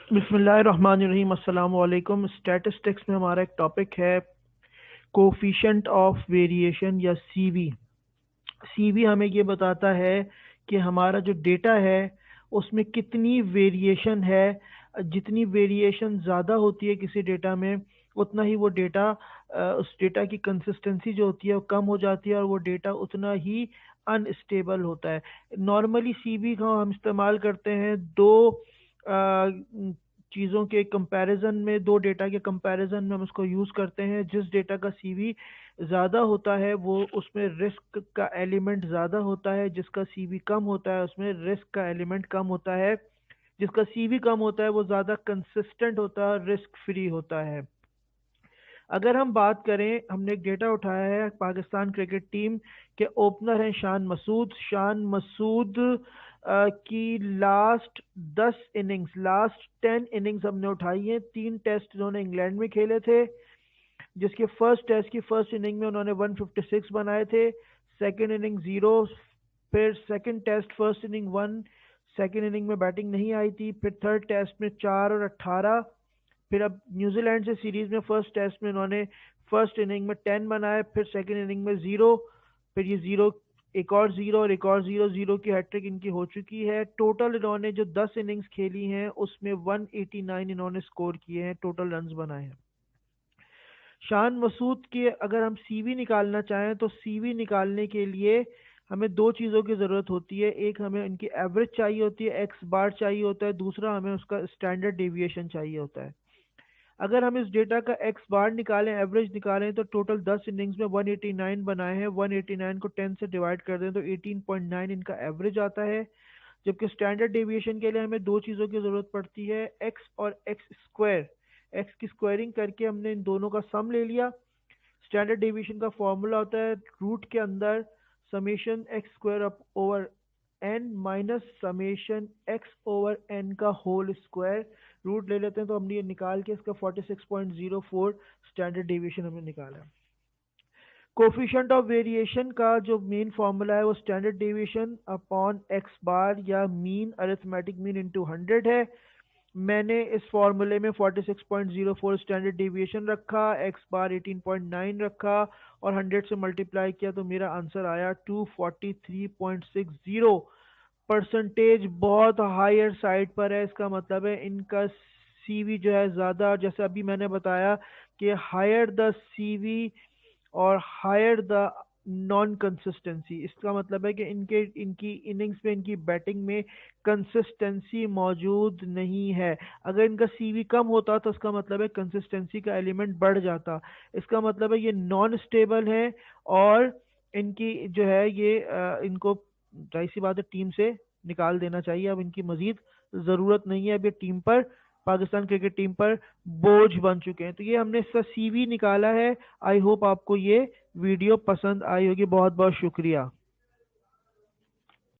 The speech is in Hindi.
बिस्मिल्लाहिर्रहमानिर्रहीम। अस्सलाम वालेकुम। स्टैटिस्टिक्स में हमारा एक टॉपिक है कोफिशिएंट ऑफ वेरिएशन या सीवी। सीवी हमें ये बताता है कि हमारा जो डेटा है उसमें कितनी वेरिएशन है। जितनी वेरिएशन ज़्यादा होती है किसी डेटा में, उतना ही वो डेटा, उस डेटा की कंसिस्टेंसी जो होती है वो कम हो जाती है और वो डेटा उतना ही अनस्टेबल होता है। नॉर्मली सीवी का हम इस्तेमाल करते हैं दो चीज़ों के कंपैरिजन में, दो डेटा के कंपैरिजन में हम उसको यूज़ करते हैं। जिस डेटा का सीवी ज़्यादा होता है वो उसमें रिस्क का एलिमेंट ज़्यादा होता है, जिसका सीवी कम होता है उसमें रिस्क का एलिमेंट कम होता है। जिसका सीवी कम होता है वो ज़्यादा कंसिस्टेंट होता है, रिस्क फ्री होता है। अगर हम बात करें, हमने एक डेटा उठाया है पाकिस्तान क्रिकेट टीम के ओपनर हैं शान मसूद की लास्ट 10 इनिंग्स हमने उठाई हैं। 3 टेस्ट इन्होंने इंग्लैंड में खेले थे, जिसके फर्स्ट टेस्ट की फर्स्ट इनिंग में उन्होंने 156 बनाए थे, सेकंड इनिंग जीरो, फिर second test first inning 1, second inning में बैटिंग नहीं आई थी, फिर थर्ड टेस्ट में 4 और 18। फिर अब न्यूजीलैंड से सीरीज में फर्स्ट टेस्ट में इन्होंने फर्स्ट इनिंग में 10 बनाए, फिर सेकंड इनिंग में जीरो, फिर ये जीरो, एक और जीरो और एक और जीरो, जीरो की हैट्रिक इनकी हो चुकी है। टोटल इन्होंने जो 10 इनिंग्स खेली हैं उसमें 189 इन्होंने स्कोर किए हैं, टोटल रन्स बनाए हैं। शान मसूद के अगर हम सीवी निकालना चाहें तो सीवी निकालने के लिए हमें दो चीज़ों की ज़रूरत होती है। एक, हमें उनकी एवरेज चाहिए होती है, एक्स बार चाहिए होता है। दूसरा, हमें उसका स्टैंडर्ड डेविएशन चाहिए होता है। अगर हम इस डेटा का एक्स बार निकालें, एवरेज निकालें, तो टोटल 10 इनिंग्स में 189 बनाए हैं। 189 को 10 से डिवाइड कर दें तो 18.9 इनका एवरेज आता है। जबकि स्टैंडर्ड डेविएशन के लिए हमें दो चीज़ों की ज़रूरत पड़ती है, एक्स और एक्स स्क्वायर। एक्स की स्क्वायरिंग करके हमने इन दोनों का सम ले लिया। स्टैंडर्ड डेविएशन का फॉर्मूला होता है रूट के अंदर summation X square up over N minus summation X over N का होल स्क्वायर। रूट ले लेते हैं तो हमने ये निकाल के इसका 46.04 स्टैंडर्ड डेविएशन हमने निकाला है। कोफिशिएंट ऑफ वेरिएशन का जो मेन फार्मूला है वो स्टैंडर्ड डेविएशन अपॉन एक्स बार या मीन, अरिथमेटिक मीन इंटू 100 है। मैंने इस फॉर्मूले में 46.04 स्टैंडर्ड डेविएशन रखा, एक्स बार 18.9 रखा और 100 से मल्टीप्लाई किया तो मेरा आंसर आया 243.60। परसेंटेज बहुत हायर साइड पर है। इसका मतलब है इनका सीवी जो है ज़्यादा, जैसे अभी मैंने बताया कि हायर द सीवी और हायर द नॉन कंसिस्टेंसी। इसका मतलब है कि इनके इनकी इनिंग्स में, इनकी बैटिंग में कंसिस्टेंसी मौजूद नहीं है। अगर इनका सीवी कम होता तो इसका मतलब है कंसिस्टेंसी का एलिमेंट बढ़ जाता। इसका मतलब है ये नॉन स्टेबल है और इनकी जो है ये इनको जाहिर सी बात है टीम से निकाल देना चाहिए। अब इनकी मजीद ज़रूरत नहीं है। अब ये टीम पर, पाकिस्तान क्रिकेट टीम पर बोझ बन चुके हैं। तो ये हमने इसका सीवी निकाला है। आई होप आपको ये वीडियो पसंद आई होगी। बहुत बहुत शुक्रिया।